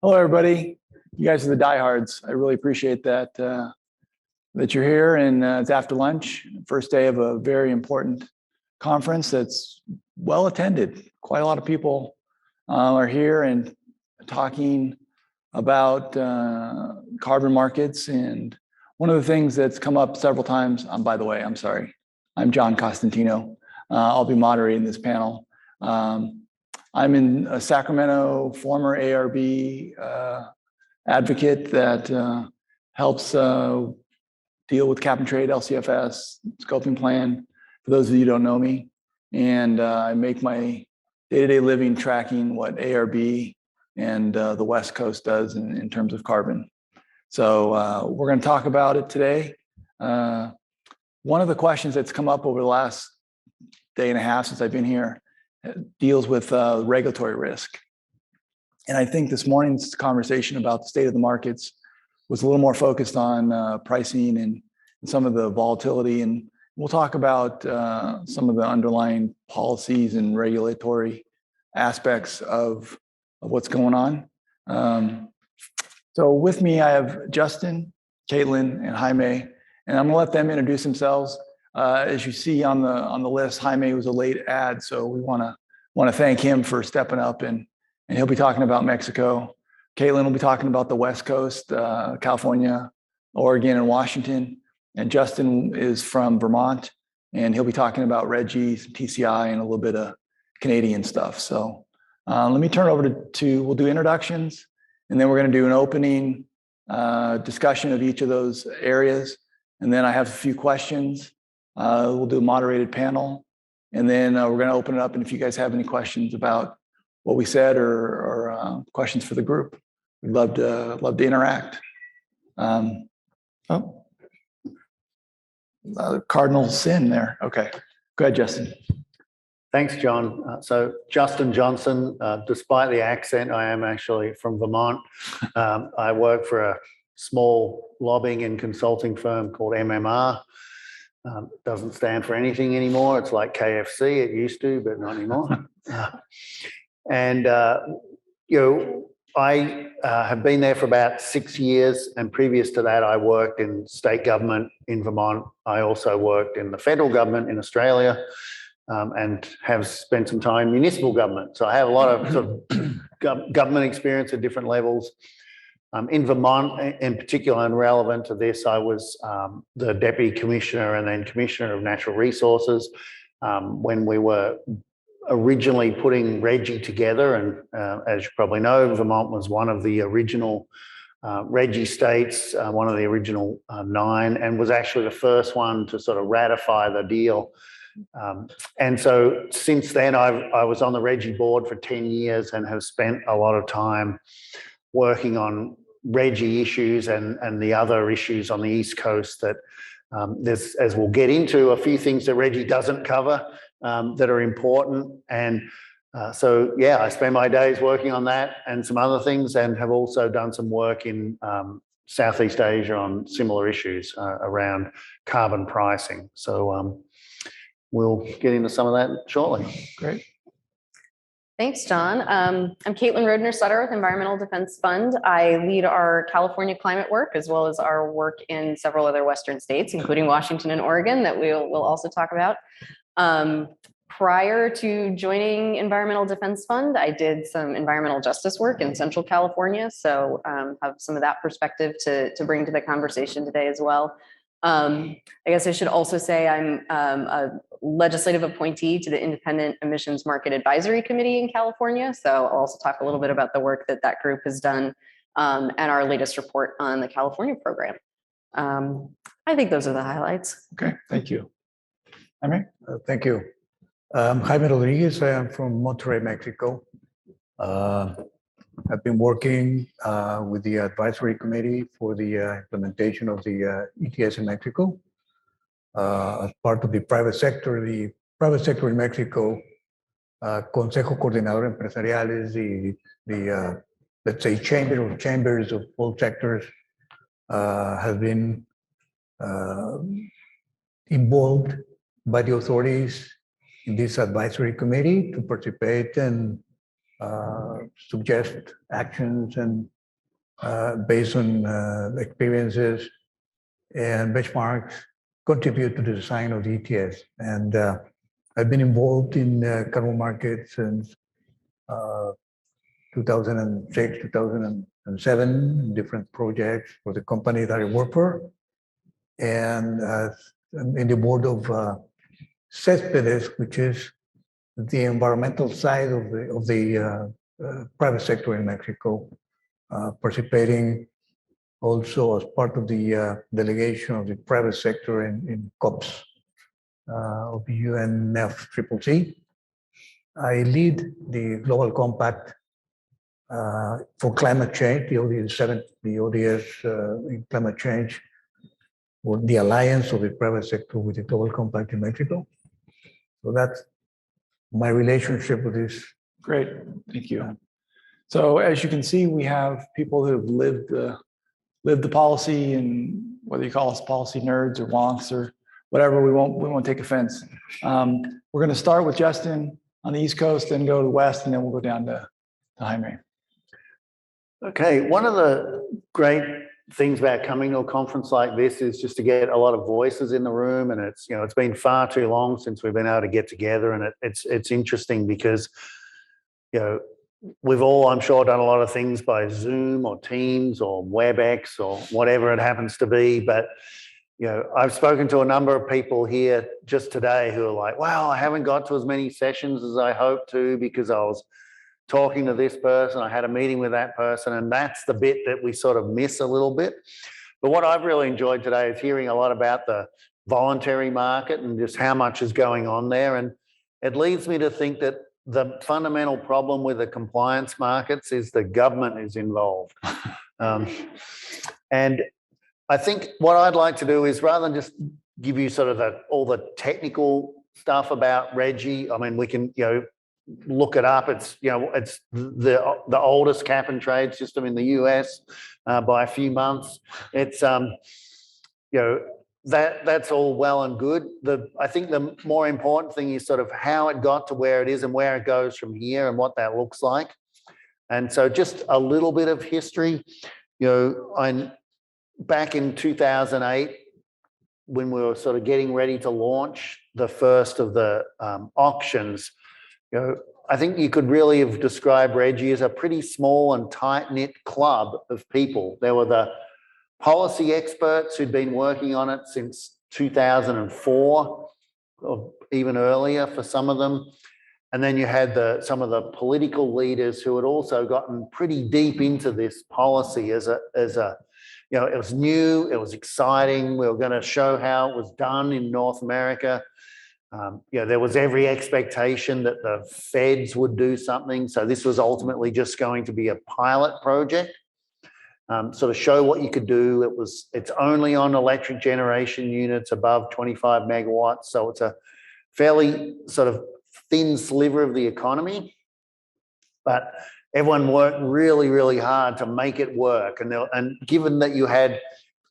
Hello, everybody. You guys are the diehards. I really appreciate that that you're here, and it's after lunch, first day of a very important conference that's well attended. Quite a lot of people are here and talking about carbon markets. And one of the things that's come up several times, by the way, I'm sorry, I'm John Costantino. I'll be moderating this panel. I'm in Sacramento, former ARB advocate that helps deal with cap and trade, LCFS, scoping plan, for those of you who don't know me. And I make my day-to-day living tracking what ARB and the West Coast does in terms of carbon. So we're going to talk about it today. One of the questions that's come up over the last day and a half since I've been here deals with regulatory risk. And I think this morning's conversation about the state of the markets was a little more focused on pricing and some of the volatility. And we'll talk about some of the underlying policies and regulatory aspects of what's going on. So with me, I have Justin, Katelyn, and Jaime, and I'm gonna let them introduce themselves. As you see on the list, Jaime was a late add, so we want to thank him for stepping up, and he'll be talking about Mexico. Katelyn will be talking about the West Coast, California, Oregon, and Washington. And Justin is from Vermont, and he'll be talking about RGGI, TCI, and a little bit of Canadian stuff. So let me turn it over to we'll do introductions, and then we're going to do an opening discussion of each of those areas. And then I have a few questions. We'll do a moderated panel, and then we're going to open it up. And if you guys have any questions about what we said or questions for the group, we'd love to interact. Cardinal sin there. Okay, go ahead, Justin. Thanks, John. So Justin Johnson, despite the accent, I am actually from Vermont. I work for a small lobbying and consulting firm called MMR. Doesn't stand for anything anymore. It's like KFC. It used to, but not anymore. I have been there for about 6 years, and previous to that, I worked in state government in Vermont. I also worked in the federal government in Australia, and have spent some time in municipal government. So I have a lot of sort of government experience at different levels. In Vermont, in particular, and relevant to this, I was the Deputy Commissioner and then Commissioner of Natural Resources when we were originally putting RGGI together. And as you probably know, Vermont was one of the original RGGI states, one of the original 9, and was actually the first one to sort of ratify the deal. And so since then, I was on the RGGI board for 10 years and have spent a lot of time working on RGGI issues and the other issues on the East Coast that there's, as we'll get into, a few things that RGGI doesn't cover that are important. And so, yeah, I spend my days working on that and some other things, and have also done some work in Southeast Asia on similar issues around carbon pricing. So we'll get into some of that shortly. Great. Thanks, John. I'm Katelyn Roedner, Sutter with Environmental Defense Fund. I lead our California climate work, as well as our work in several other Western states, including Washington and Oregon, that we'll also talk about. Prior to joining Environmental Defense Fund, I did some environmental justice work in Central California, so have some of that perspective to bring to the conversation today as well. I guess I should also say I'm a legislative appointee to the Independent Emissions Market Advisory Committee in California. So I'll also talk a little bit about the work that group has done and our latest report on the California program. I think those are the highlights. Okay, thank you. Jaime? Thank you. I'm Jaime Rodriguez. I am from Monterrey, Mexico. I've been working with the advisory committee for the implementation of the ETS in Mexico. As part of the private sector in Mexico, Consejo Coordinador Empresarial is the let's say chambers of all sectors has been involved by the authorities in this advisory committee to participate and suggest actions and based on experiences and benchmarks, contribute to the design of the ETS. And I've been involved in carbon markets since 2006, 2007, different projects for the company that I work for. And I'm in the board of Cysda, which is the environmental side of the private sector in Mexico, participating also as part of the delegation of the private sector in COPs of the UNFCCC. I lead the Global Compact for climate change, the ODS in climate change, or the alliance of the private sector with the Global Compact in Mexico. So that's my relationship with this. Great, thank you. So as you can see, we have people who have lived the policy, and whether you call us policy nerds or wonks or whatever, we won't take offense. We're going to start with Justin on the East Coast, then go to the West, and then we'll go down to Jaime. Okay, one of the great things about coming to a conference like this is just to get a lot of voices in the room, and it's been far too long since we've been able to get together, and it's interesting because we've all, I'm sure, done a lot of things by Zoom or Teams or WebEx or whatever it happens to be, but I've spoken to a number of people here just today who are like, wow, I haven't got to as many sessions as I hoped to because I was talking to this person, I had a meeting with that person, and that's the bit that we sort of miss a little bit. But what I've really enjoyed today is hearing a lot about the voluntary market and just how much is going on there. And it leads me to think that the fundamental problem with the compliance markets is the government is involved. And I think what I'd like to do is, rather than just give you sort of all the technical stuff about RGGI, I mean, we can, look it up. It's it's the oldest cap and trade system in the US by a few months. It's that's all well and good. I think the more important thing is sort of how it got to where it is and where it goes from here and what that looks like. And so just a little bit of history. Back in 2008, when we were sort of getting ready to launch the first of the auctions, I think you could really have described RGGI as a pretty small and tight-knit club of people. There were the policy experts who'd been working on it since 2004, or even earlier for some of them. And then you had some of the political leaders who had also gotten pretty deep into this policy as a it was new, it was exciting. We were going to show how it was done in North America. There was every expectation that the feds would do something. So this was ultimately just going to be a pilot project, sort of show what you could do. It's only on electric generation units above 25 megawatts. So it's a fairly sort of thin sliver of the economy, but everyone worked really, really hard to make it work. And given that you had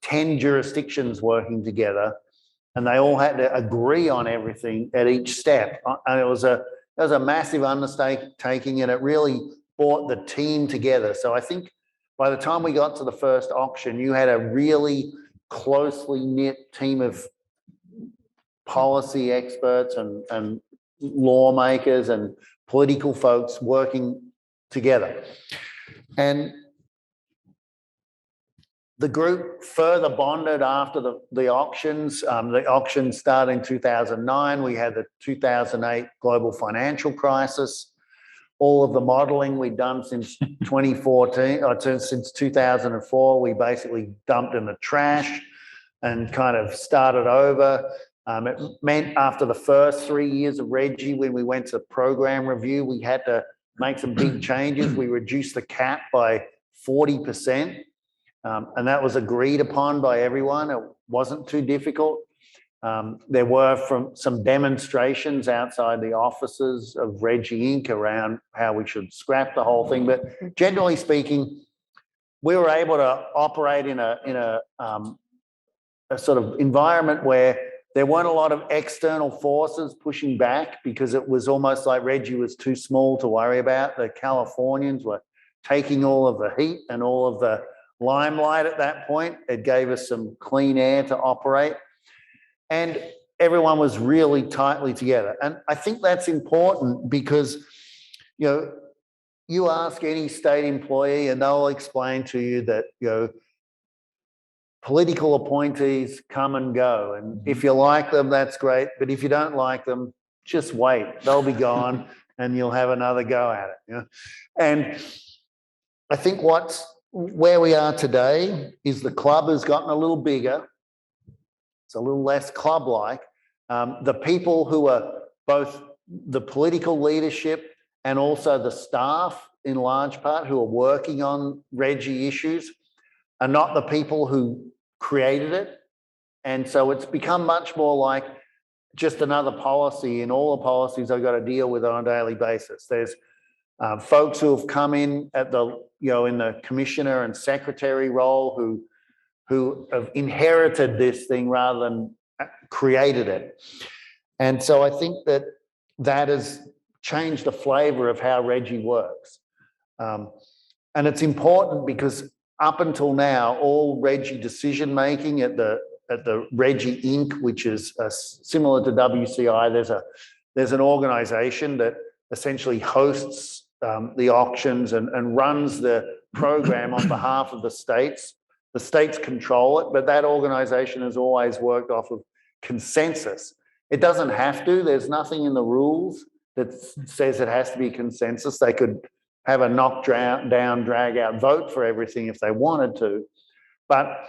10 jurisdictions working together, and they all had to agree on everything at each step. And it was a massive undertaking, and it really brought the team together. So I think by the time we got to the first auction, you had a really closely knit team of policy experts and lawmakers and political folks working together. And the group further bonded after the auctions. The auctions started in 2009. We had the 2008 global financial crisis. All of the modeling we'd done since 2014, or since 2004, we basically dumped in the trash and kind of started over. It meant after the first 3 years of RGGI, when we went to program review, we had to make some big changes. We reduced the cap by 40%. And that was agreed upon by everyone. It wasn't too difficult. There were some demonstrations outside the offices of RGGI Inc. around how we should scrap the whole thing. But generally speaking, we were able to operate in a sort of environment where There weren't a lot of external forces pushing back because it was almost like Reggie was too small to worry about. The Californians were taking all of the heat and all of the limelight at that point. It gave us some clean air to operate. And everyone was really tightly together. And I think that's important because, you ask any state employee and they'll explain to you that, political appointees come and go. And if you like them, that's great. But if you don't like them, just wait. They'll be gone and you'll have another go at it. And I think where we are today is the club has gotten a little bigger. It's a little less club-like. The people who are both the political leadership and also the staff in large part who are working on Reggie issues are not the people who created it. And so it's become much more like just another policy in all the policies I've got to deal with on a daily basis. There's folks who have come in at the, in the commissioner and secretary role who have inherited this thing rather than created it. And so I think that has changed the flavor of how Reggie works. And it's important because up until now, all Reggie decision making at the Reggie Inc., which is similar to WCI, there's an organisation that essentially hosts the auctions and runs the program on behalf of the states. The states control it, but that organisation has always worked off of consensus. It doesn't have to. There's nothing in the rules that says it has to be consensus. They could have a knock down, drag out vote for everything if they wanted to, but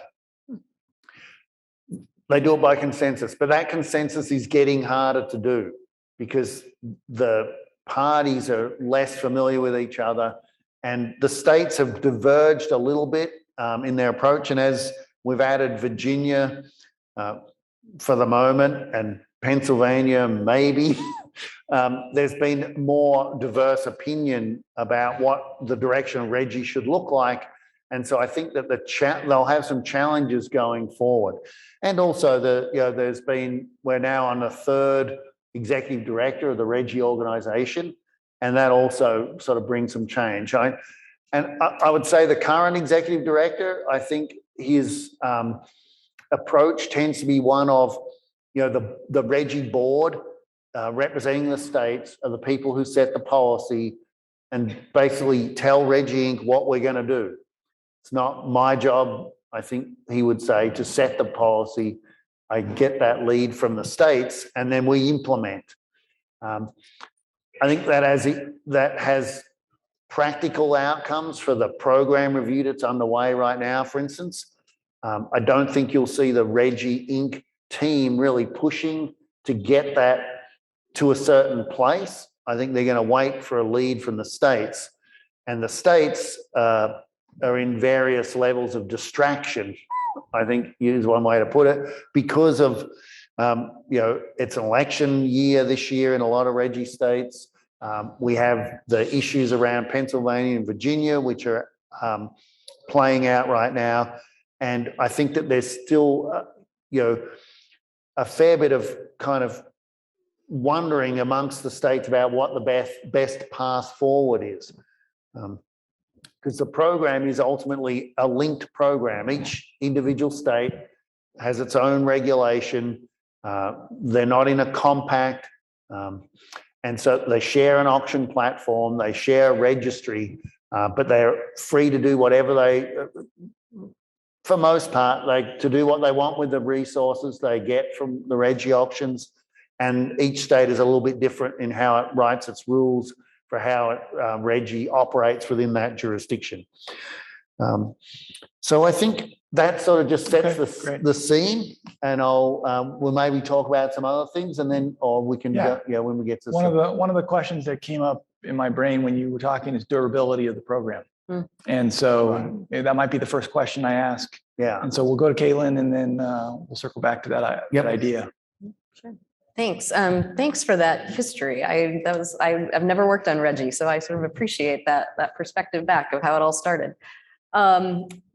they do it by consensus. But that consensus is getting harder to do because the parties are less familiar with each other and the states have diverged a little bit in their approach. And as we've added Virginia for the moment and Pennsylvania maybe, there's been more diverse opinion about what the direction of Reggie should look like. And so I think that they'll have some challenges going forward. And also we're now on the third executive director of the Reggie organization. And that also sort of brings some change. I would say the current executive director, I think his approach tends to be one of, the Reggie board representing the states are the people who set the policy and basically tell Reggie Inc. what we're going to do. It's not my job, I think he would say, to set the policy. I get that lead from the states and then we implement. I think that has practical outcomes for the program review that's underway right now, for instance. I don't think you'll see the Reggie Inc. team really pushing to get that to a certain place. I think they're going to wait for a lead from the states. And the states are in various levels of distraction, I think is one way to put it, because of, it's an election year this year in a lot of Reggie states. We have the issues around Pennsylvania and Virginia, which are playing out right now. And I think that there's still, a fair bit of kind of wondering amongst the states about what the best path forward is. Because the program is ultimately a linked program. Each individual state has its own regulation. They're not in a compact. And so they share an auction platform, they share a registry, but they're free to do whatever for most part, to do what they want with the resources they get from the Reggie auctions. And each state is a little bit different in how it writes its rules for how Reggie operates within that jurisdiction. So I think that sort of just sets the scene, and we'll maybe talk about some other things, and then we can go, when we get to one of the questions that came up in my brain when you were talking is durability of the program. And so that might be the first question I ask. Yeah. And so we'll go to Katelyn and then we'll circle back to that idea. Sure. Thanks. Thanks for that history. I've never worked on Reggie, so I sort of appreciate that perspective back of how it all started.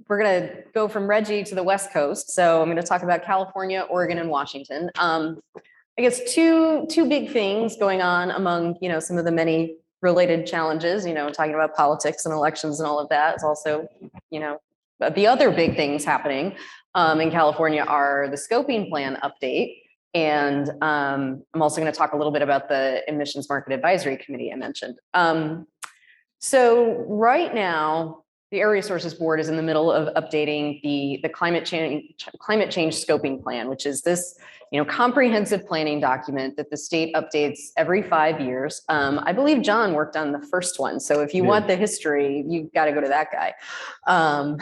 we're going to go from Reggie to the West Coast. So I'm going to talk about California, Oregon, and Washington. I guess two big things going on among, some of the many related challenges, talking about politics and elections and all of that is also, the other big things happening in California are the scoping plan update. And I'm also going to talk a little bit about the Emissions Market Advisory Committee I mentioned. So right now, the Air Resources Board is in the middle of updating the climate change scoping plan, which is this comprehensive planning document that the state updates every 5 years. I believe John worked on the first one. So if you want the history, you've got to go to that guy. So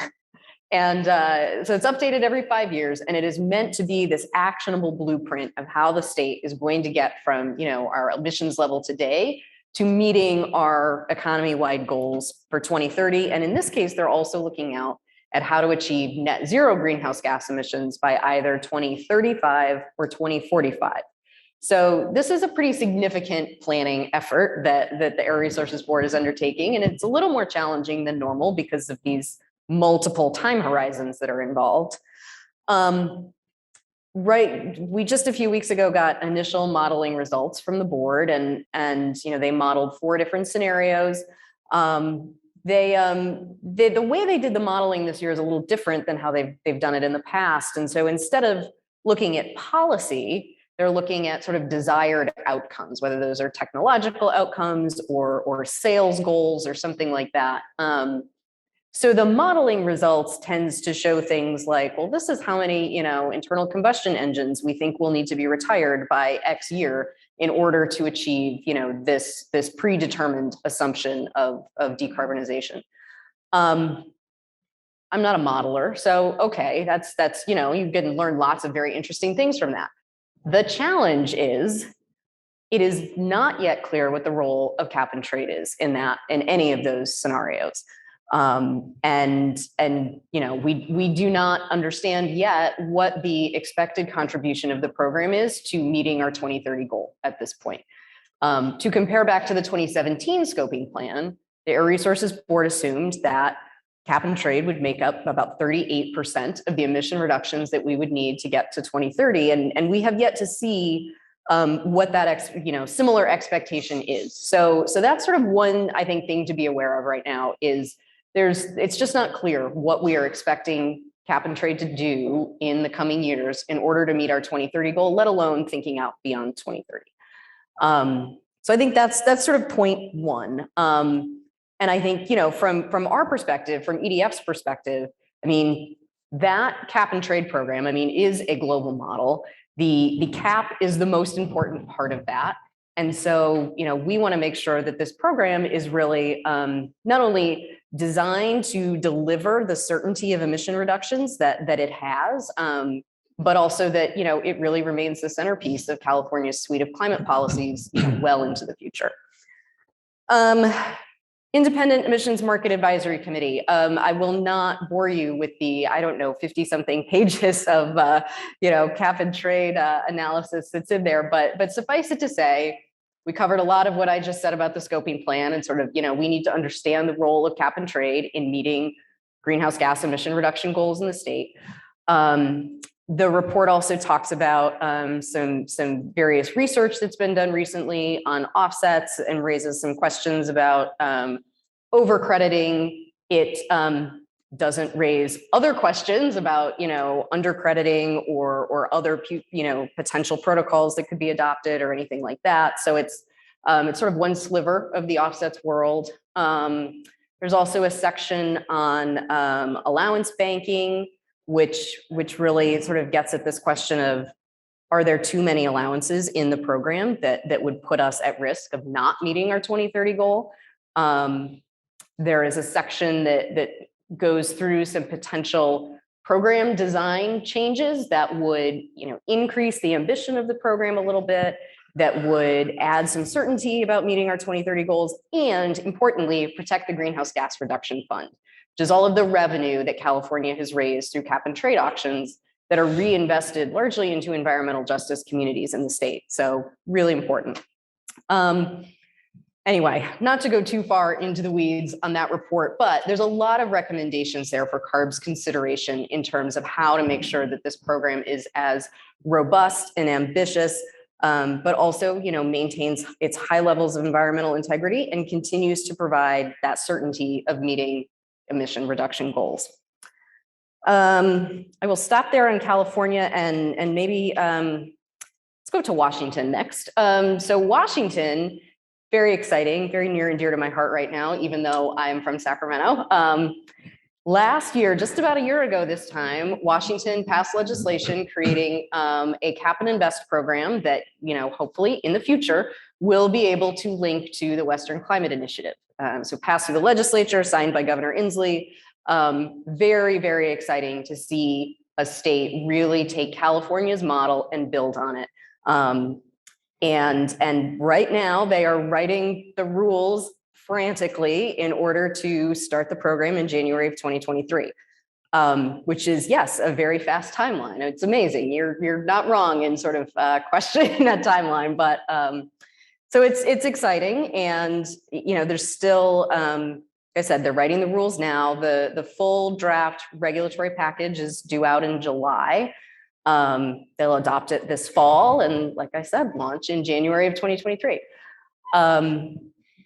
it's updated every 5 years, and it is meant to be this actionable blueprint of how the state is going to get from our emissions level today to meeting our economy-wide goals for 2030. And in this case, they're also looking out at how to achieve net zero greenhouse gas emissions by either 2035 or 2045. So this is a pretty significant planning effort that the Air Resources Board is undertaking, and it's a little more challenging than normal because of these multiple time horizons that are involved. We just a few weeks ago got initial modeling results from the board, and they modeled 4 different scenarios. The way they did the modeling this year is a little different than how they've done it in the past. And so instead of looking at policy, they're looking at sort of desired outcomes, whether those are technological outcomes or sales goals or something like that. So the modeling results tends to show things like, well, this is how many, internal combustion engines we think will need to be retired by X year in order to achieve, this predetermined assumption of decarbonization. I'm not a modeler, so okay, that's you can learn lots of very interesting things from that. The challenge is, it is not yet clear what the role of cap and trade is in any of those scenarios. We do not understand yet what the expected contribution of the program is to meeting our 2030 goal at this point. To compare back to the 2017 scoping plan, the Air Resources Board assumed that cap and trade would make up about 38% of the emission reductions that we would need to get to 2030. And we have yet to see what that similar expectation is. So that's sort of one, I think, thing to be aware of right now is it's just not clear what we are expecting cap and trade to do in the coming years in order to meet our 2030 goal, let alone thinking out beyond 2030. So I think that's sort of point one. And I think, from our perspective, from EDF's perspective, that cap and trade program, is a global model. The cap is the most important part of that. And so, we want to make sure that this program is really not only designed to deliver the certainty of emission reductions that it has, but also that, it really remains the centerpiece of California's suite of climate policies well into the future. Independent Emissions Market Advisory Committee. I will not bore you with the, 50-something pages of, cap and trade analysis that's in there, but suffice it to say, we covered a lot of what I just said about the scoping plan and sort of, we need to understand the role of cap and trade in meeting greenhouse gas emission reduction goals in the state. The report also talks about some various research that's been done recently on offsets and raises some questions about overcrediting. It doesn't raise other questions about undercrediting or other potential protocols that could be adopted or anything like that. So it's sort of one sliver of the offsets world. There's also a section on allowance banking, which really sort of gets at this question of, are there too many allowances in the program that would put us at risk of not meeting our 2030 goal? There is a section that goes through some potential program design changes that would increase the ambition of the program a little bit, that would add some certainty about meeting our 2030 goals, and importantly, protect the Greenhouse Gas Reduction Fund, which is all of the revenue that California has raised through cap and trade auctions that are reinvested largely into environmental justice communities in the state. So really important. Anyway, not to go too far into the weeds on that report, but there's a lot of recommendations there for CARB's consideration in terms of how to make sure that this program is as robust and ambitious, but also, maintains its high levels of environmental integrity and continues to provide that certainty of meeting emission reduction goals. I will stop there in California and maybe let's go to Washington next. So Washington, very exciting, very near and dear to my heart right now, even though I'm from Sacramento. Last year, just about a year ago this time, Washington passed legislation creating a cap and invest program that, hopefully in the future will be able to link to the Western Climate Initiative. So passed through the legislature, signed by Governor Inslee. Very, very exciting to see a state really take California's model and build on it. And right now they are writing the rules frantically in order to start the program in January of 2023, which is, yes, a very fast timeline. It's amazing. You're not wrong in sort of questioning that timeline, but so it's exciting. And, there's still, like I said, they're writing the rules now. The full draft regulatory package is due out in July. They'll adopt it this fall and, like I said, launch in January of 2023.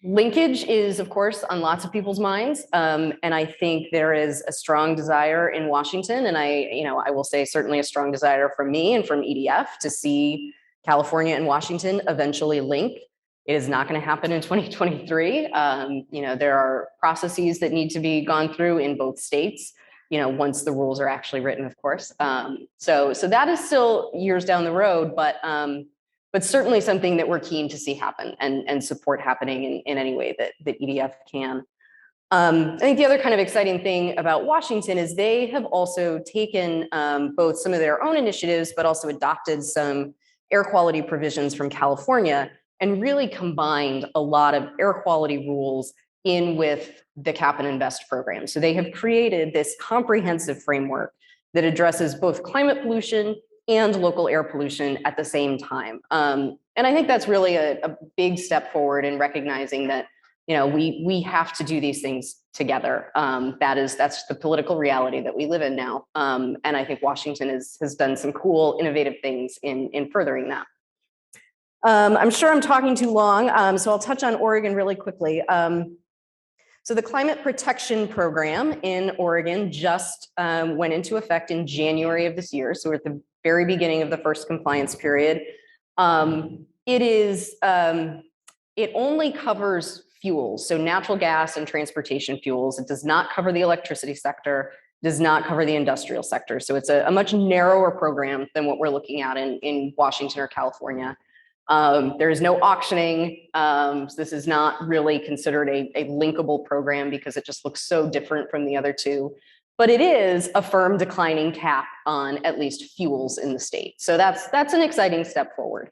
Linkage is, of course, on lots of people's minds. And I think there is a strong desire in Washington. And I will say certainly a strong desire from me and from EDF to see California and Washington eventually link. It is not going to happen in 2023. There are processes that need to be gone through in both states, once the rules are actually written, of course. So that is still years down the road, but certainly something that we're keen to see happen and support happening in any way that EDF can. I think the other kind of exciting thing about Washington is they have also taken both some of their own initiatives, but also adopted some air quality provisions from California and really combined a lot of air quality rules in with the cap and invest program. So they have created this comprehensive framework that addresses both climate pollution and local air pollution at the same time. And I think that's really a big step forward in recognizing that, we have to do these things together. That's the political reality that we live in now. And I think Washington has done some cool, innovative things in furthering that. I'm sure I'm talking too long, so I'll touch on Oregon really quickly. So the Climate Protection Program in Oregon just went into effect in January of this year. So we're at the very beginning of the first compliance period. It only covers fuels, so natural gas and transportation fuels. It does not cover the electricity sector, does not cover the industrial sector. So it's a much narrower program than what we're looking at in Washington or California. There is no auctioning. So this is not really considered a linkable program because it just looks so different from the other two. But it is a firm declining cap on at least fuels in the state. So that's an exciting step forward.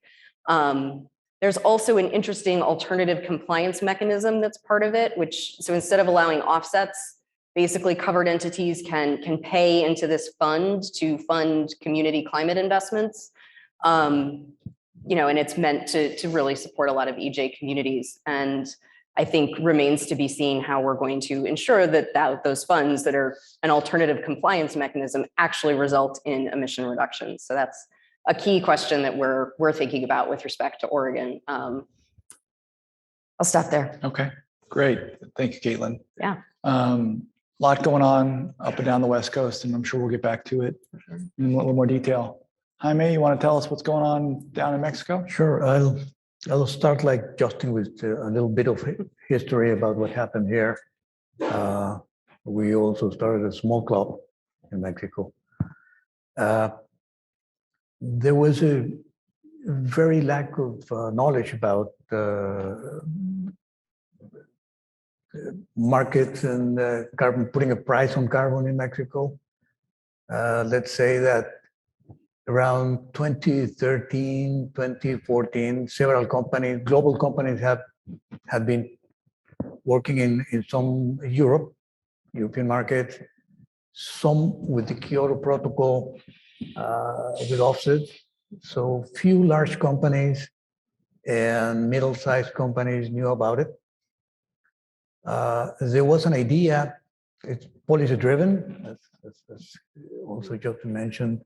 There's also an interesting alternative compliance mechanism that's part of it, so instead of allowing offsets, basically covered entities can pay into this fund to fund community climate investments. And it's meant to really support a lot of EJ communities. And I think remains to be seen how we're going to ensure that those funds that are an alternative compliance mechanism actually result in emission reductions. So that's a key question that we're thinking about with respect to Oregon. I'll stop there. Okay, great. Thank you, Katelyn. Yeah. Lot going on up and down the West Coast, and I'm sure we'll get back to it in a little more detail. Jaime, you want to tell us what's going on down in Mexico? Sure. I'll start like Justin with a little bit of history about what happened here. We also started a small club in Mexico. There was a very lack of knowledge about markets and carbon, putting a price on carbon in Mexico. Let's say that around 2013, 2014, several companies, global companies have been working in some European markets, some with the Kyoto Protocol with offsets. So few large companies and middle-sized companies knew about it. There was an idea, it's policy-driven, as also just mentioned.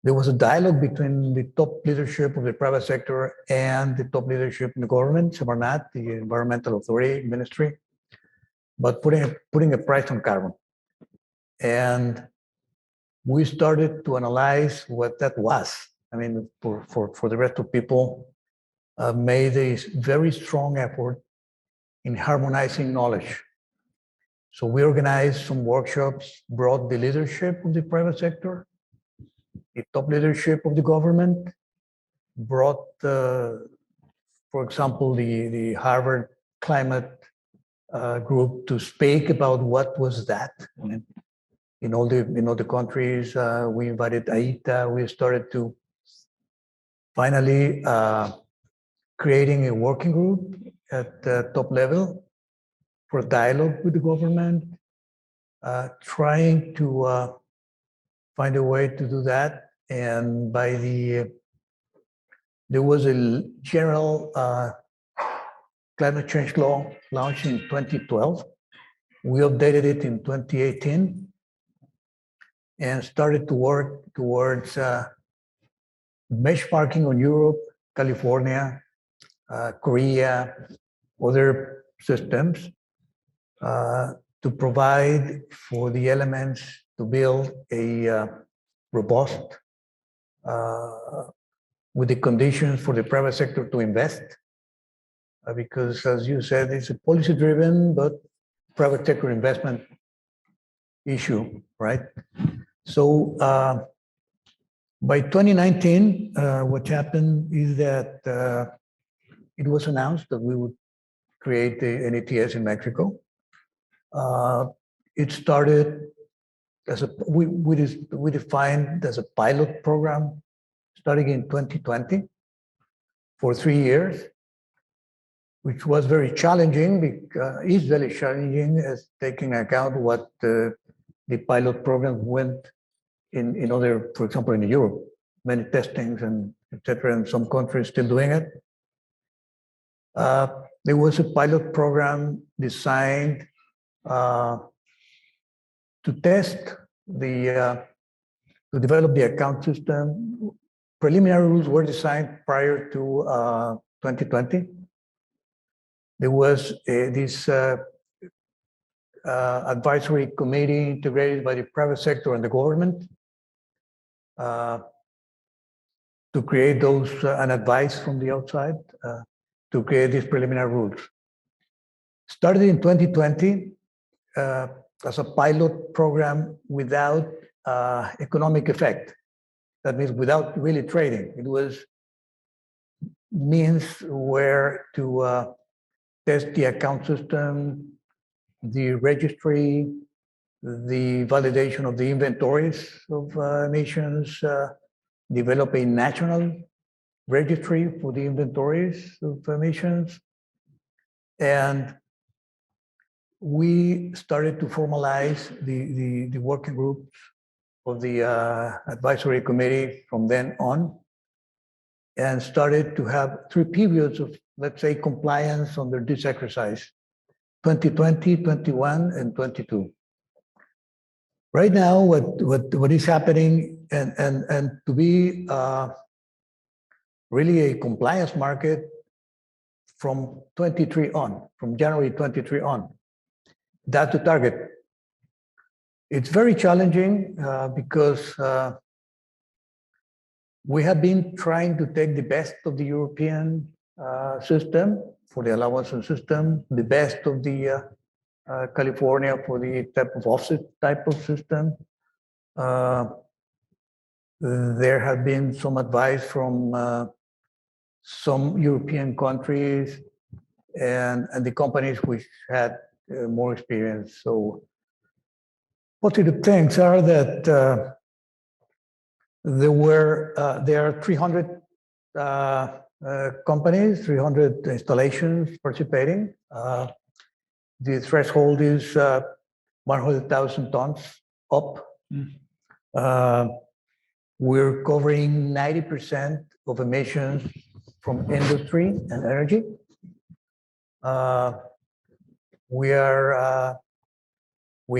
There was a dialogue between the top leadership of the private sector and the top leadership in the government, SEMARNAT, the Environmental Authority Ministry, but putting a price on carbon. And we started to analyze what that was. I mean, for the rest of people, made a very strong effort in harmonizing knowledge. So we organized some workshops, brought the leadership of the private sector, the top leadership of the government, brought, for example, the Harvard climate group to speak about what was that. I mean, in all the countries, we invited AITA. We started to finally creating a working group at the top level for dialogue with the government, trying to find a way to do that. And there was a general climate change law launched in 2012. We updated it in 2018 and started to work towards benchmarking on Europe, California, Korea, other systems to provide for the elements to build a robust with the conditions for the private sector to invest. Because as you said, it's a policy driven, but private sector investment issue, right? So by 2019, what happened is that it was announced that we would create an ETS in Mexico. It started as we defined as a pilot program starting in 2020 for 3 years, which was very challenging, because is very challenging as taking account what the pilot program went in other, for example, in Europe, many testings and etc. and some countries still doing it. There was a pilot program designed to test to develop the account system. Preliminary rules were designed prior to 2020. There was this advisory committee integrated by the private sector and the government to create those an advice from the outside to create these preliminary rules. Started in 2020 as a pilot program without economic effect. That means without really trading. It was means where to test the account system, the registry, the validation of the inventories of emissions, develop a national registry for the inventories of emissions. And we started to formalize the working groups of the advisory committee from then on, and started to have 3 periods of, let's say, compliance under this exercise, 2020, 21, and 22. Right now, what is happening, and to be really a compliance market from 23 on, from January 23 on, that's the target. It's very challenging because we have been trying to take the best of the European system for the allowance system, the best of the California for the type of offset type of system. There have been some advice from some European countries and the companies which had more experience. So positive things are that there are 300 companies, 300 installations participating. The threshold is 100,000 tons up. We're covering 90% of emissions from industry and energy. We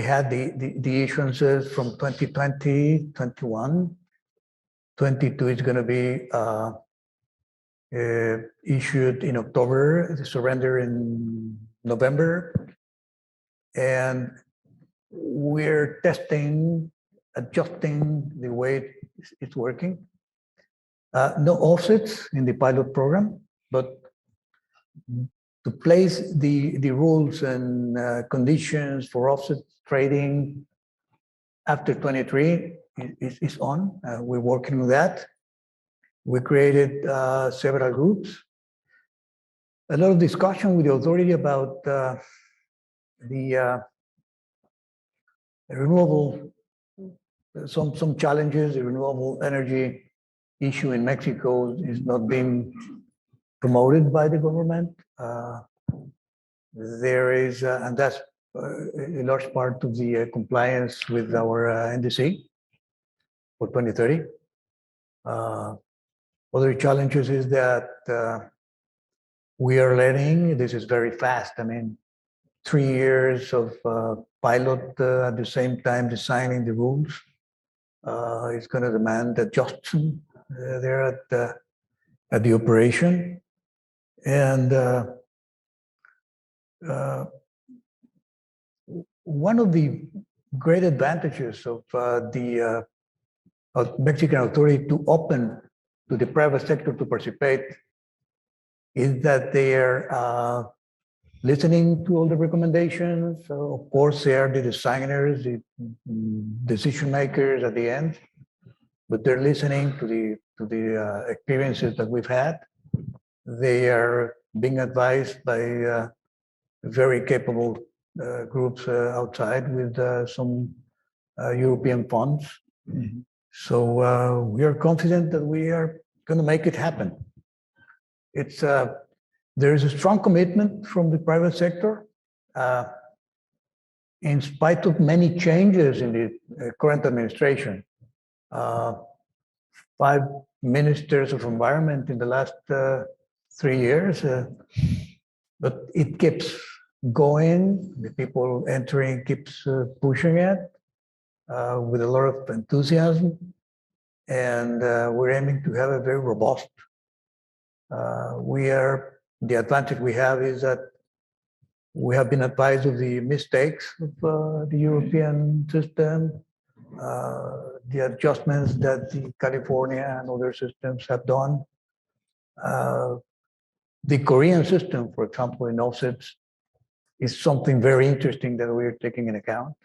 had the issuances from 2020, 21. 22 is going to be issued in October, the surrender in November. And we're testing, adjusting the way it's working. No offsets in the pilot program, but to place the rules and conditions for offset trading after 23 is on. We're working on that. We created several groups. A lot of discussion with the authority about the renewable, some challenges. The renewable energy issue in Mexico is not being promoted by the government. There is, and that's a large part of the compliance with our NDC for 2030. Other challenges is that we are letting, this is very fast. I mean, 3 years of pilot at the same time designing the rules. It's going to demand adjustment there at the operation. And one of the great advantages of the Mexican authority to open to the private sector to participate is that they are listening to all the recommendations. So of course, they are the designers, the decision makers at the end, but they're listening to the experiences that we've had. They are being advised by very capable groups outside with some European funds. Mm-hmm. So we are confident that we are going to make it happen. It's there is a strong commitment from the private sector. In spite of many changes in the current administration, 5 ministers of environment in the last 3 years, but it keeps going. The people entering keeps pushing it with a lot of enthusiasm, and we're aiming to have a very robust. The advantage we have is that we have been advised of the mistakes of the European system, the adjustments that the California and other systems have done. The Korean system, for example, in offsets, is something very interesting that we're taking into account.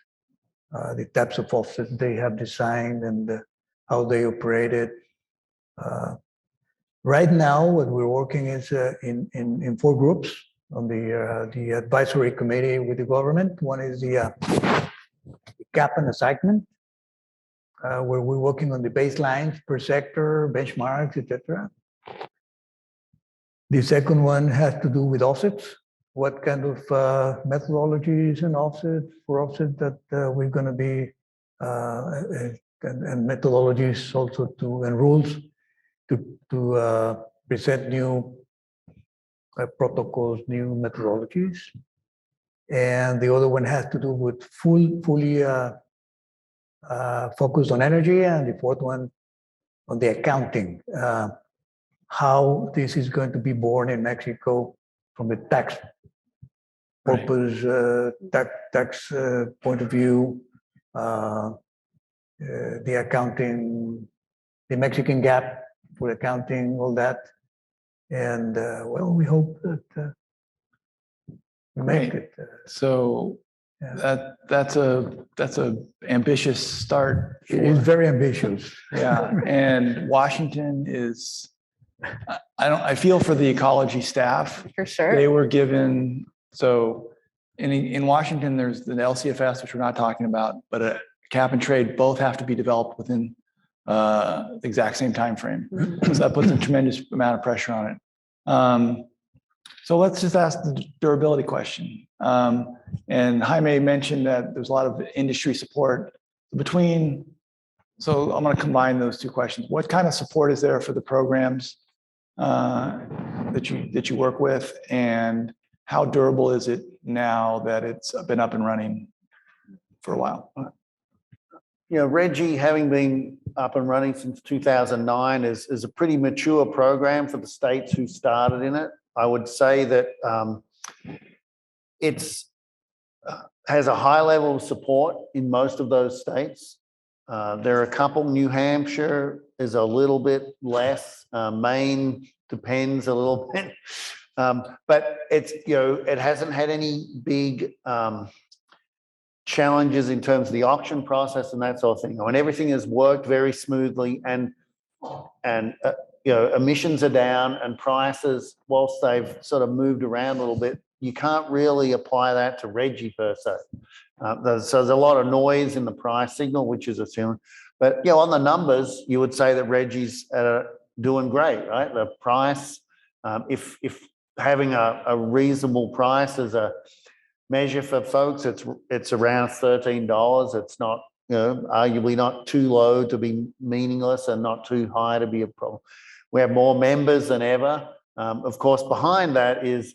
The types of offsets they have designed and how they operate it. Right now, what we're working is in 4 groups on the advisory committee with the government. One is the cap and assignment, where we're working on the baselines per sector, benchmarks, etc. The second one has to do with offsets. What kind of methodologies and offsets for offset that we're going to be, and methodologies also and rules to present new protocols, new methodologies. And the other one has to do with fully focused on energy, and the fourth one on the accounting, how this is going to be borne in Mexico from a tax purpose, tax point of view, the accounting, the Mexican GAAP for accounting, all that. And well, we hope that we make it. So yeah. That's a ambitious start. It is very ambitious. Yeah, and Washington is. I feel for the ecology staff. For sure. They were given, so in Washington, there's the LCFS, which we're not talking about, but a cap and trade both have to be developed within the exact same time frame. Mm-hmm. So that puts a tremendous amount of pressure on it. So let's just ask the durability question. And Jaime mentioned that there's a lot of industry support between So I'm going to combine those two questions. What kind of support is there for the programs that you work with, and how durable is it now that it's been up and running for a while? You know, RGGI, having been up and running since 2009, is a pretty mature program for the states who started in it. I would say that it's has a high level of support in most of those states. There are a couple. New Hampshire is a little bit less. Maine depends a little bit, but it's, you know, it hasn't had any big challenges in terms of the auction process and that sort of thing. I mean, everything has worked very smoothly, and you know, emissions are down and prices, whilst they've sort of moved around a little bit, you can't really apply that to RGGI per se. So there's a lot of noise in the price signal, which is a ceiling. But, you know, on the numbers, you would say that RGGI's doing great, right? The price, if having a reasonable price is a measure for folks, it's around $13. It's not, you know, arguably not too low to be meaningless and not too high to be a problem. We have more members than ever. Of course, behind that is,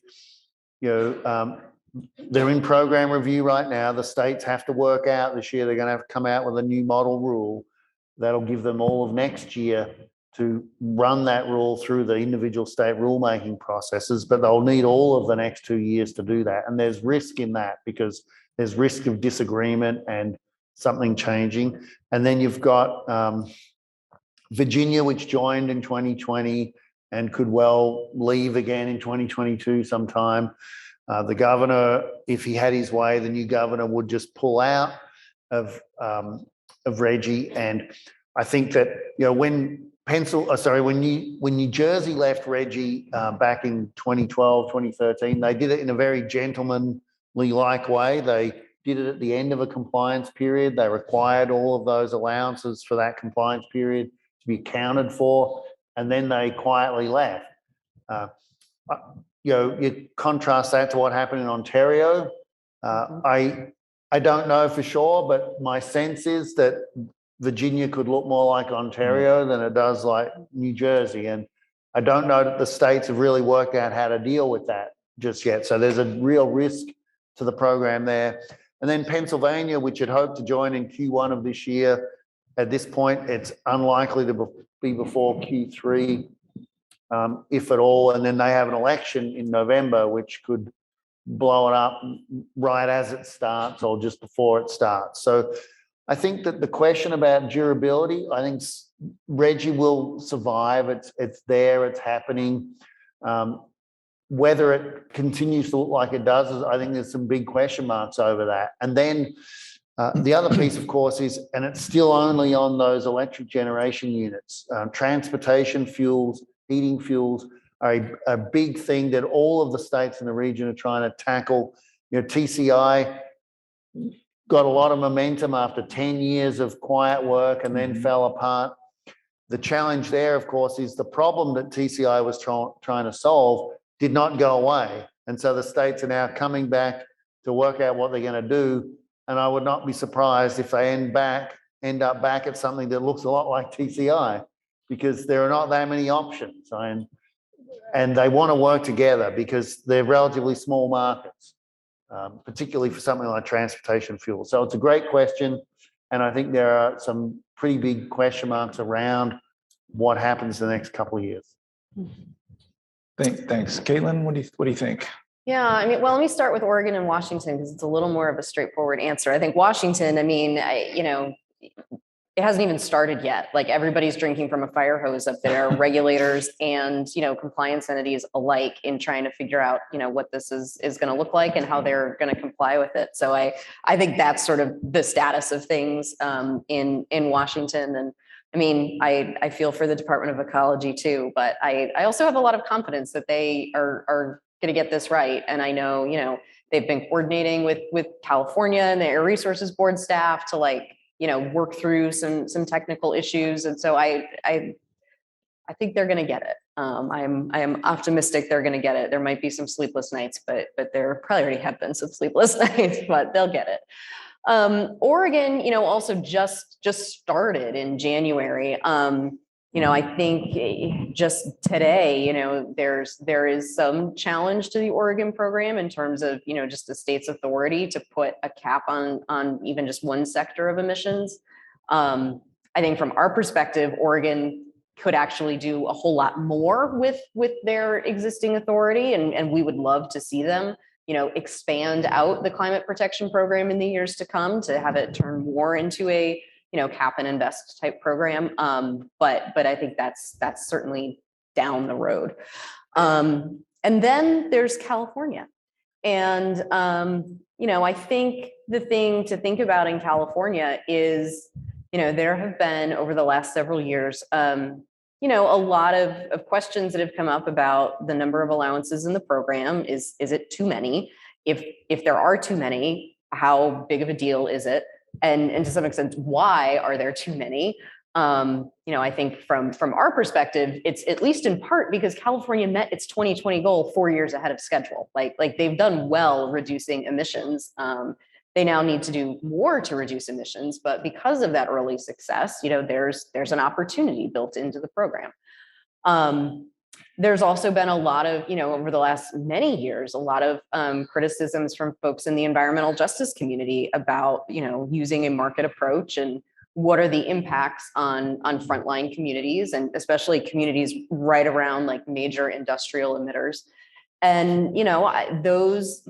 you know, they're in program review right now. The states have to work out this year. They're going to have to come out with a new model rule that'll give them all of next year to run that rule through the individual state rulemaking processes, but they'll need all of the next 2 years to do that. And there's risk in that because there's risk of disagreement and something changing. And then you've got Virginia, which joined in 2020 and could well leave again in 2022 sometime. The governor, if he had his way, the new governor would just pull out of RGGI. And I think that, you know, when New Jersey left RGGI back in 2012, 2013, they did it in a very gentlemanly-like way. They did it at the end of a compliance period. They required all of those allowances for that compliance period to be accounted for, and then they quietly left. You know, you contrast that to what happened in Ontario. I don't know for sure, but my sense is that Virginia could look more like Ontario than it does like New Jersey. And I don't know that the states have really worked out how to deal with that just yet. So there's a real risk to the program there. And then Pennsylvania, which had hoped to join in Q1 of this year, at this point, it's unlikely to be before Q3, if at all. And then they have an election in November, which could blow it up right as it starts or just before it starts. So I think that the question about durability, I think RGGI will survive. It's there, it's happening. Whether it continues to look like it does, I think there's some big question marks over that. And then the other piece, of course, is, and it's still only on those electric generation units, transportation fuels, heating fuels are a big thing that all of the states in the region are trying to tackle. You know, TCI got a lot of momentum after 10 years of quiet work and then fell apart. The challenge there, of course, is the problem that TCI was trying to solve did not go away. And so the states are now coming back to work out what they're going to do. And I would not be surprised if they end up back at something that looks a lot like TCI, because there are not that many options. And they want to work together because they're relatively small markets, particularly for something like transportation fuel. So it's a great question. And I think there are some pretty big question marks around what happens in the next couple of years. Thanks. Katelyn, what do you think? Yeah, I mean, well, let me start with Oregon and Washington because it's a little more of a straightforward answer. I think Washington, I mean, it hasn't even started yet. Like, everybody's drinking from a fire hose up there, regulators and, compliance entities alike, in trying to figure out, what this is going to look like and how they're going to comply with it. So I think that's sort of the status of things in Washington. And I mean, I feel for the Department of Ecology too, but I also have a lot of confidence that they are going to get this right. And I know, they've been coordinating with California and the Air Resources Board staff to work through some technical issues. And so I think they're going to get it. I am optimistic they're going to get it. There might be some sleepless nights, but there probably already have been some sleepless nights, but they'll get it. Oregon, also just started in January. I think just today, there is some challenge to the Oregon program in terms of, just the state's authority to put a cap on even just one sector of emissions. I think from our perspective, Oregon could actually do a whole lot more with their existing authority, and we would love to see them expand out the climate protection program in the years to come to have it turn more into a cap and invest type program. But I think that's certainly down the road. And then there's California. And I think the thing to think about in California is, there have been over the last several years, a lot of questions that have come up about the number of allowances in the program. Is it too many? If there are too many, how big of a deal is it? And to some extent, why are there too many? I think from our perspective, it's at least in part because California met its 2020 goal 4 years ahead of schedule. Like they've done well reducing emissions. They now need to do more to reduce emissions, but because of that early success, there's an opportunity built into the program. There's also been a lot of, over the last many years, a lot of criticisms from folks in the environmental justice community about, using a market approach and what are the impacts on frontline communities, and especially communities right around like major industrial emitters. And, those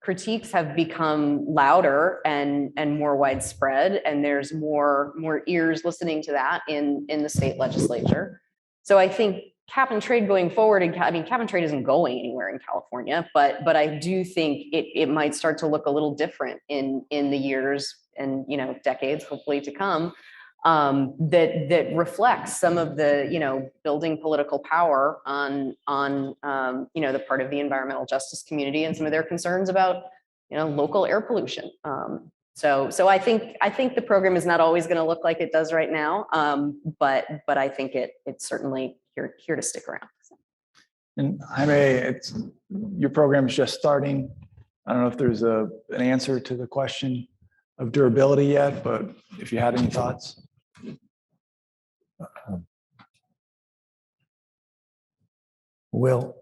critiques have become louder and more widespread, and there's more ears listening to that in the state legislature. So I think cap and trade going forward, and cap and trade isn't going anywhere in California, but I do think it might start to look a little different in the years and decades hopefully to come, that reflects some of the building political power on the part of the environmental justice community and some of their concerns about local air pollution. So I think the program is not always going to look like it does right now, but I think it's certainly here to stick around. And Jaime, your program is just starting. I don't know if there's an answer to the question of durability yet, but if you had any thoughts. Well,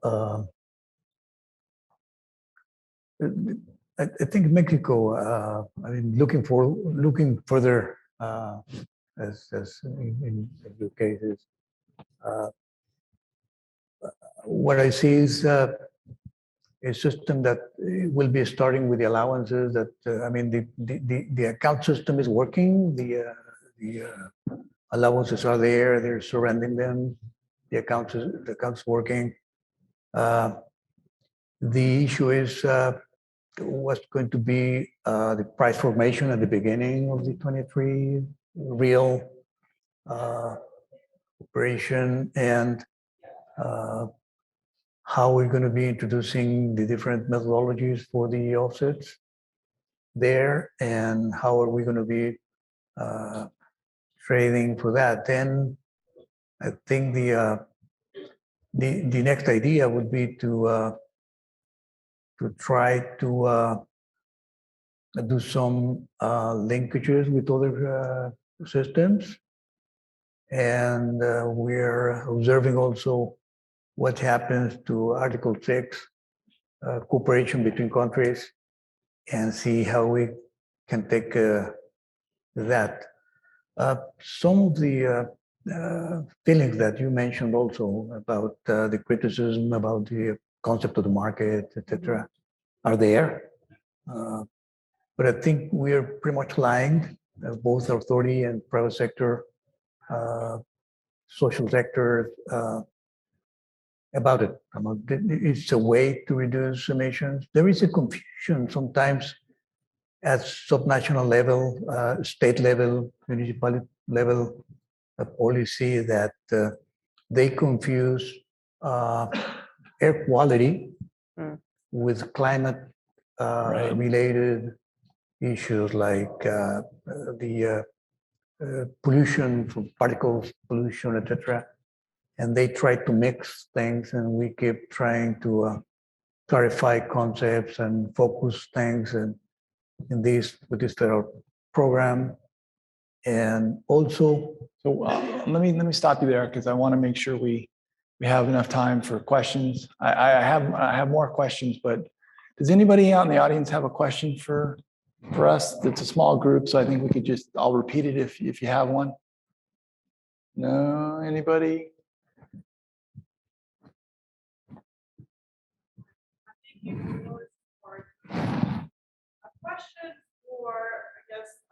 I think Mexico, looking further, as in your cases, what I see is a system that will be starting with the allowances that, the account system is working, the allowances are there, they're surrendering them, the account's working. The issue is what's going to be the price formation at the beginning of the 23 real operation, and how we're going to be introducing the different methodologies for the offsets there, and how are we going to be trading for that. Then I think the next idea would be to try to do some linkages with other systems, and we're observing also what happens to Article 6 cooperation between countries, and see how we can take that. Some of the feelings that you mentioned also about the criticism about the concept of the market, etc., are there. But I think we are pretty much aligned, both authority and private sector, social sector, about it. It's a way to reduce emissions. There is a confusion sometimes at subnational level, state level, municipality level, a policy that they confuse air quality with climate related issues like the pollution from particles, pollution, etc. And they try to mix things, and we keep trying to clarify concepts and focus things. And with this federal program. And also, So let me stop you there because I want to make sure we have enough time for questions. I have more questions, but does anybody out in the audience have a question for us? It's a small group, so I think we could I'll repeat it if you have one. No, anybody? A question for, I guess,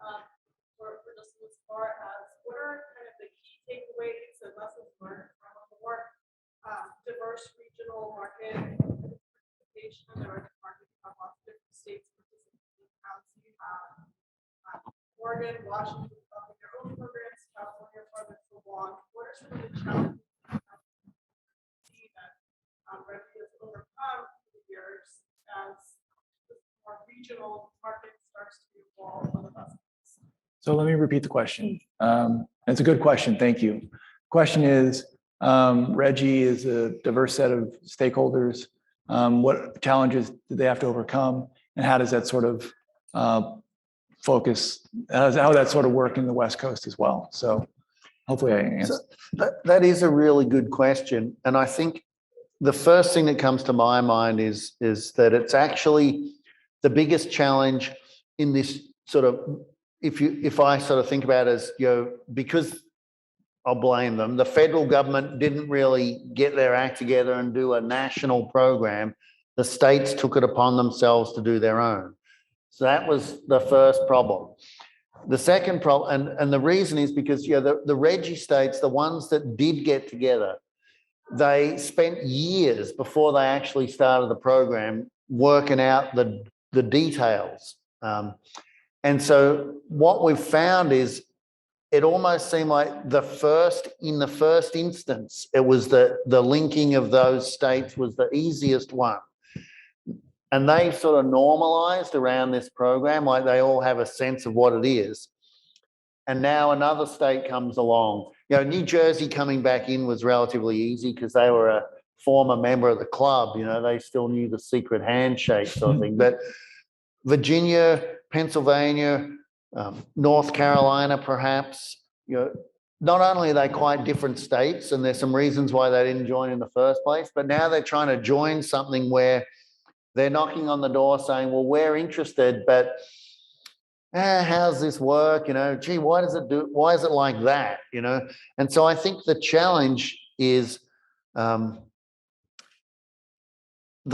for just as far as what are kind of the key takeaways and lessons learned from a more diverse regional market participation or market of lots of different states participating? So you have Oregon, Washington developing their own programs, California programs so long. What are some of the challenges you see that Reddy has overcome through the years as more regional market starts to evolve on the bus? So let me repeat the question. It's a good question. Thank you. Question is, Reggie is a diverse set of stakeholders. What challenges do they have to overcome? And how does that sort of focus, how that sort of work in the West Coast as well? So hopefully I answered. That is a really good question. And I think the first thing that comes to my mind is that it's actually the biggest challenge in this sort of, if I sort of think about it as, because I'll blame them, the federal government didn't really get their act together and do a national program. The states took it upon themselves to do their own. So that was the first problem. The second problem, and the reason is because the Reggie states, the ones that did get together, they spent years before they actually started the program working out the details. And so what we've found is it almost seemed like in the first instance, it was the linking of those states was the easiest one. And they sort of normalized around this program, like they all have a sense of what it is. And now another state comes along. New Jersey coming back in was relatively easy because they were a former member of the club. They still knew the secret handshake sort of thing. But Virginia, Pennsylvania, North Carolina, perhaps, not only are they quite different states, and there's some reasons why they didn't join in the first place, but now they're trying to join something where they're knocking on the door saying, well, we're interested, but how's this work? Gee, why is it like that? And so I think the challenge is the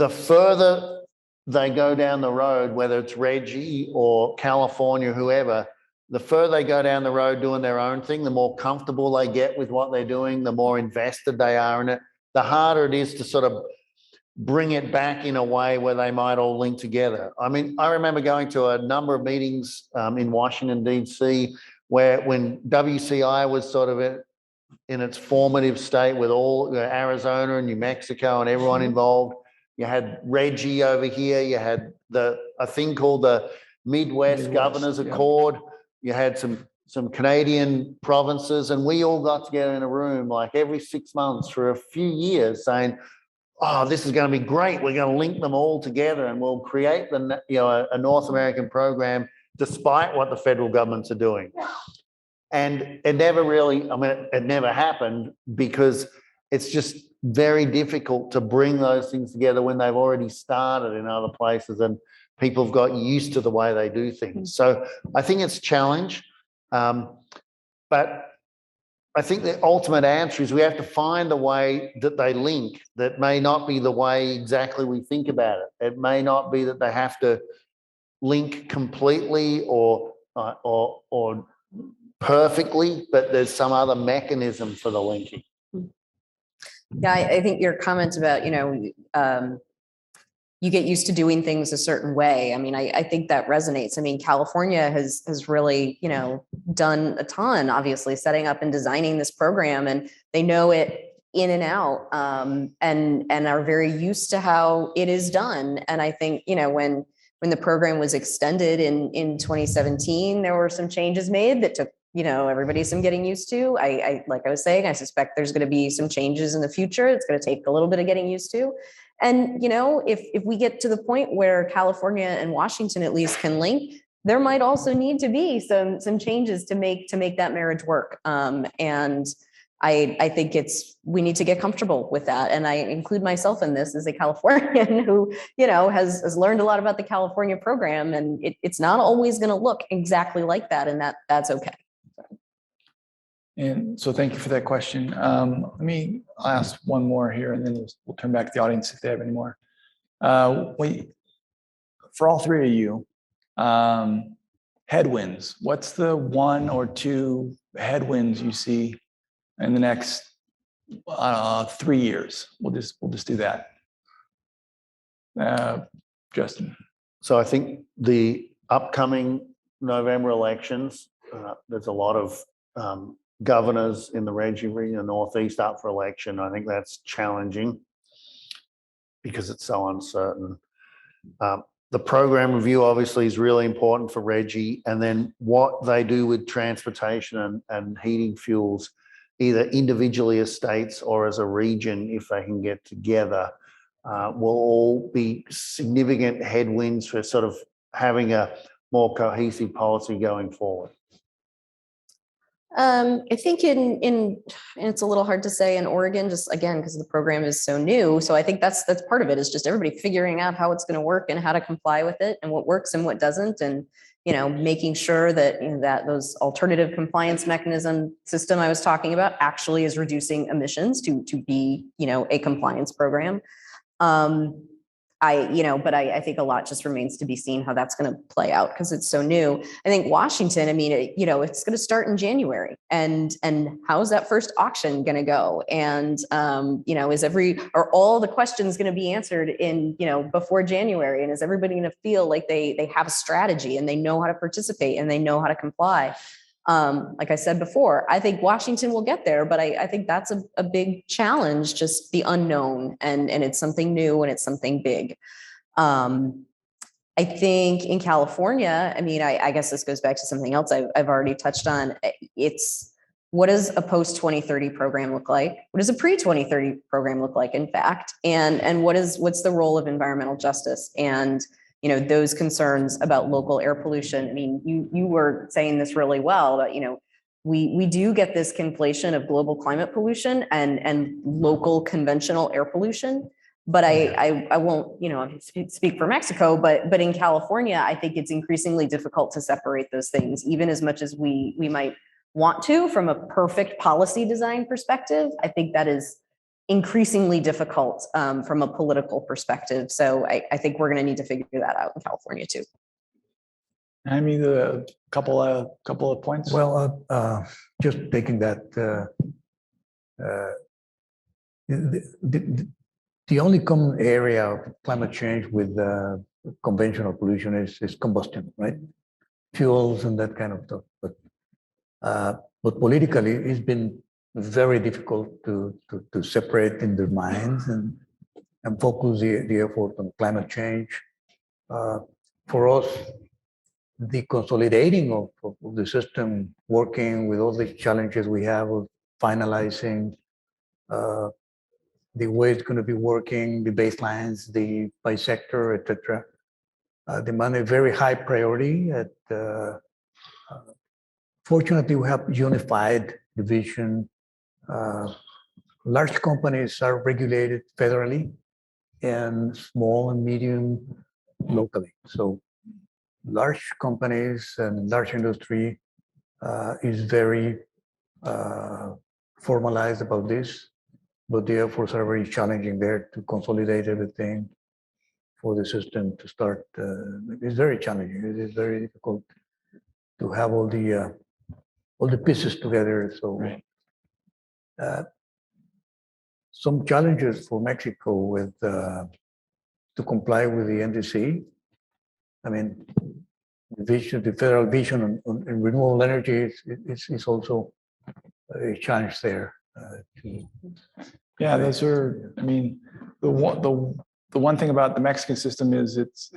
further they go down the road, whether it's Reggie or California, whoever, the further they go down the road doing their own thing, the more comfortable they get with what they're doing, the more invested they are in it, the harder it is to sort of bring it back in a way where they might all link together. I mean, I remember going to a number of meetings in Washington, D.C., where when WCI was sort of in its formative state with all Arizona and New Mexico and everyone involved, you had Reggie over here, you had a thing called the Midwest Governors Accord, you had some Canadian provinces, and we all got together in a room like every 6 months for a few years saying, oh, this is going to be great. We're going to link them all together and we'll create a North American program despite what the federal governments are doing. And it never really, it never happened because it's just very difficult to bring those things together when they've already started in other places and people have got used to the way they do things. So I think it's a challenge, but I think the ultimate answer is we have to find a way that they link that may not be the way exactly we think about it. It may not be that they have to link completely or perfectly, but there's some other mechanism for the linking. Yeah, I think your comment about, you get used to doing things a certain way. I mean, I think that resonates. I mean, California has really, done a ton, obviously, setting up and designing this program, and they know it in and out, and are very used to how it is done. And I think, when the program was extended in 2017, there were some changes made that took, everybody some getting used to. I like I was saying, I suspect there's going to be some changes in the future. It's going to take a little bit of getting used to. And, if we get to the point where California and Washington at least can link, there might also need to be some changes to make that marriage work. And I think we need to get comfortable with that. And I include myself in this as a Californian who, has learned a lot about the California program, and it's not always going to look exactly like that. And that's okay. And so thank you for that question. Let me ask one more here, and then we'll turn back to the audience if they have any more. For all three of you, headwinds, what's the one or two headwinds you see in the next 3 years? We'll just do that. Justin. So I think the upcoming November elections, there's a lot of governors in the region, Northeast up for election. I think that's challenging because it's so uncertain. The program review obviously is really important for Reggie, and then what they do with transportation and heating fuels, either individually as states or as a region, if they can get together, will all be significant headwinds for sort of having a more cohesive policy going forward. I think and it's a little hard to say in Oregon, just again, because the program is so new. So I think that's part of it, is just everybody figuring out how it's going to work and how to comply with it and what works and what doesn't. And, making sure that, that those alternative compliance mechanism system I was talking about actually is reducing emissions to be, a compliance program. But I think a lot just remains to be seen how that's going to play out because it's so new. I think Washington, it's going to start in January, and how's that first auction going to go? And, are all the questions going to be answered in, before January? And is everybody going to feel like they have a strategy and they know how to participate and they know how to comply? Like I said before, I think Washington will get there, but I think that's a big challenge, just the unknown, and it's something new and it's something big. I think in California, I guess this goes back to something else I've already touched on. It's, what does a post 2030 program look like? What does a pre 2030 program look like, in fact? And what's the role of environmental justice and those concerns about local air pollution? You were saying this really well, but we do get this conflation of global climate pollution and local conventional air pollution. But I won't speak for Mexico, but in California, I think it's increasingly difficult to separate those things, even as much as we might want to from a perfect policy design perspective. I think that is increasingly difficult from a political perspective. So I think we're going to need to figure that out in California too. A couple of points. Well, just taking that, the only common area of climate change with conventional pollution is combustion, right? Fuels and that kind of stuff. But politically, it's been very difficult to separate in their minds and focus the effort on climate change. For us, the consolidating of the system, working with all the challenges we have of finalizing the way it's going to be working, the baselines, the by sector, etc., demand a very high priority. Fortunately, we have unified division. Large companies are regulated federally and small and medium locally. So large companies and large industry is very formalized about this, but the efforts are very challenging there to consolidate everything for the system to start. It's very challenging. It is very difficult to have all the pieces together. So right. Some challenges for Mexico with to comply with the NDC. The federal vision on renewable energy is also a challenge there. Yeah, those are. The one thing about the Mexican system is it's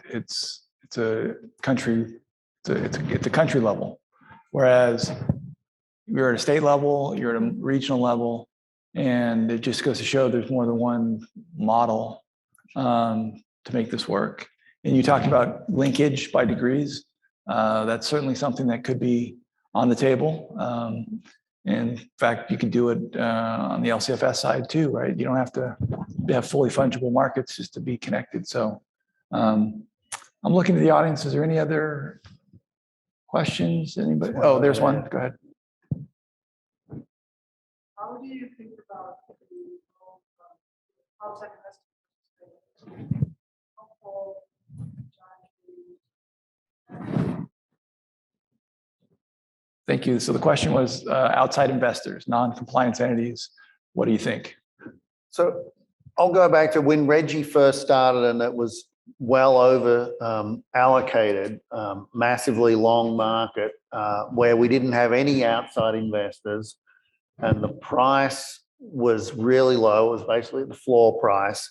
a country. It's a country level, whereas you're at a state level, you're at a regional level, and it just goes to show there's more than one model to make this work. And you talked about linkage by degrees. that's certainly something that could be on the table. In fact, you could do it on the LCFS side too, right? You don't have to have fully fungible markets just to be connected. So I'm looking to the audience. Is there any other questions? Anybody? Oh, there's one. Go ahead. How do you think about the outside investors? Thank you. So the question was outside investors, non-compliance entities. What do you think? So I'll go back to when Reggie first started, and it was well over allocated, massively long market, where we didn't have any outside investors, and the price was really low. It was basically the floor price.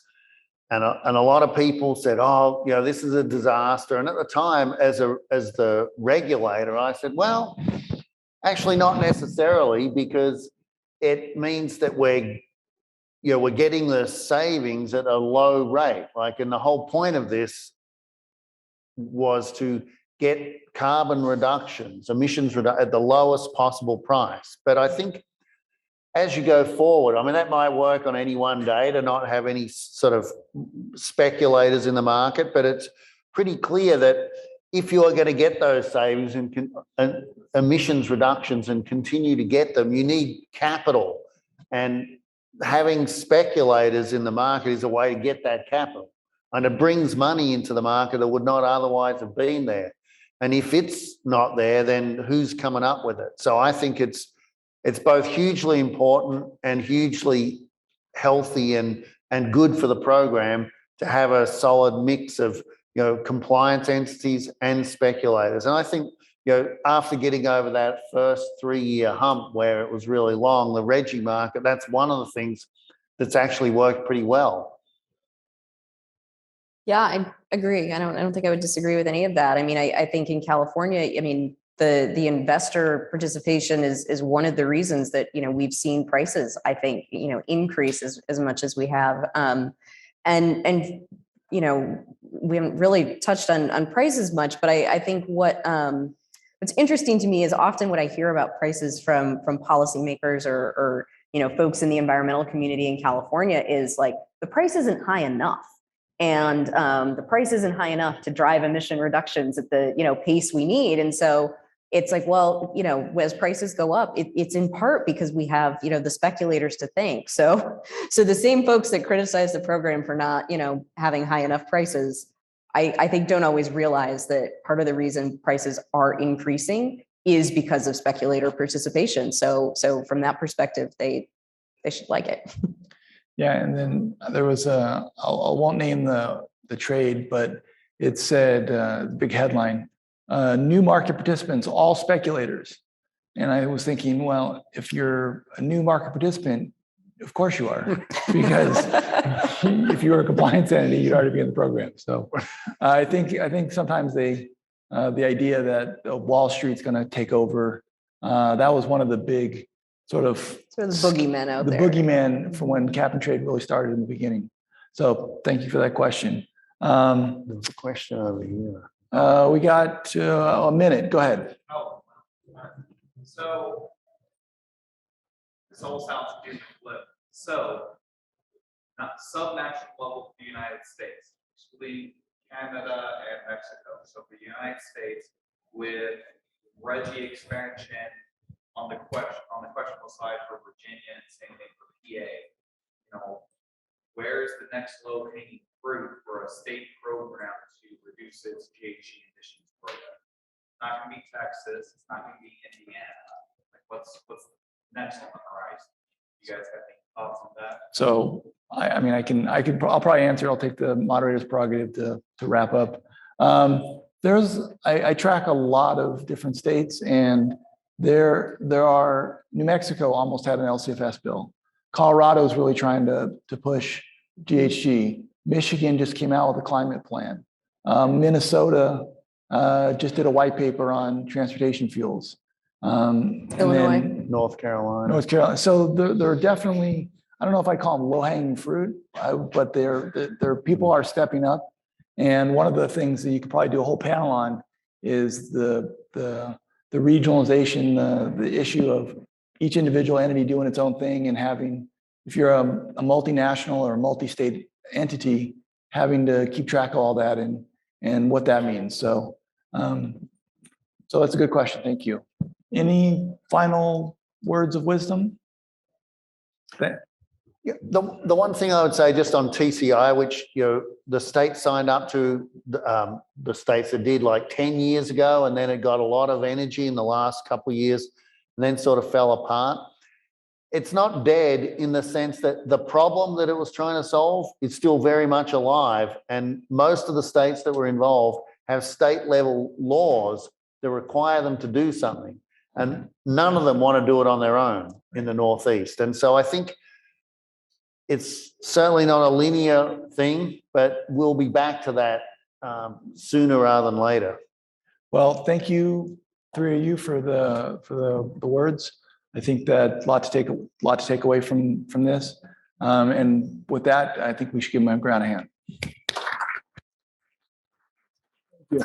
And a lot of people said, oh, you know, this is a disaster. And at the time, as the regulator, I said, well, actually not necessarily, because it means that we're getting the savings at a low rate. Like, and the whole point of this was to get carbon reductions, emissions at the lowest possible price. But I think as you go forward, I mean, that might work on any one day to not have any sort of speculators in the market, but it's pretty clear that if you are going to get those savings and emissions reductions and continue to get them, you need capital. And having speculators in the market is a way to get that capital. And it brings money into the market that would not otherwise have been there. And if it's not there, then who's coming up with it? So I think it's both hugely important and hugely healthy and good for the program to have a solid mix of, you know, compliance entities and speculators. And I think, you know, after getting over that first 3-year hump where it was really long, the Reggie market, that's one of the things that's actually worked pretty well. Yeah, I agree. I don't think I would disagree with any of that. I mean, I think in California, I mean, the investor participation is one of the reasons that, you know, we've seen prices, I think, you know, increase as much as we have. And you know, we haven't really touched on prices much, but I think what's interesting to me is often what I hear about prices from policymakers or you know, folks in the environmental community in California is like, the price isn't high enough. And the price isn't high enough to drive emission reductions at the, you know, pace we need. And so it's like, well, you know, as prices go up, it's in part because we have, you know, the speculators to thank. So the same folks that criticize the program for not, you know, having high enough prices, I think don't always realize that part of the reason prices are increasing is because of speculator participation. So from that perspective, they should like it. Yeah, and then there was I won't name the trade, but it said big headline, new market participants, all speculators. And I was thinking, well, if you're a new market participant, of course you are, because if you were a compliance entity, you'd already be in the program. So I think sometimes the idea that Wall Street's going to take over, that was one of the big sort of the boogeyman out there. The boogeyman from when cap and trade really started in the beginning. So thank you for that question. There's a question over here. We got a minute. Go ahead. Oh, so this all sounds different. So, not sub-national level for the United States, excluding Canada and Mexico. So for the United States, with Reggie expansion on the questionable side for Virginia and same thing for PA, you know, where's the next low-hanging fruit for a state program to reduce its GHG emissions program? It's not going to be Texas. It's not going to be Indiana. Like, what's next on the horizon? You guys have any thoughts on that? So I mean, I'll probably answer. I'll take the moderator's prerogative to wrap up. I track a lot of different states, and there are, New Mexico almost had an LCFS bill. Colorado is really trying to push GHG. Michigan just came out with a climate plan. Minnesota just did a white paper on transportation fuels. Illinois. North Carolina. So there are definitely, I don't know if I call them low-hanging fruit, but there people are stepping up. And one of the things that you could probably do a whole panel on is the regionalization, the issue of each individual entity doing its own thing and having, if you're a multinational or a multi-state entity, having to keep track of all that and what that means. So, so that's a good question. Thank you. Any final words of wisdom? Yeah, the one thing I would say just on TCI, which, you know, the states signed up to, the states that did like 10 years ago, and then it got a lot of energy in the last couple of years and then sort of fell apart. It's not dead in the sense that the problem that it was trying to solve is still very much alive. And most of the states that were involved have state level laws that require them to do something. And none of them want to do it on their own in the Northeast. And so I think it's certainly not a linear thing, but we'll be back to that sooner rather than later. Well, thank you, three of you, for the words. I think that a lot to take away from this. And with that, I think we should give my ground a hand. Thank you.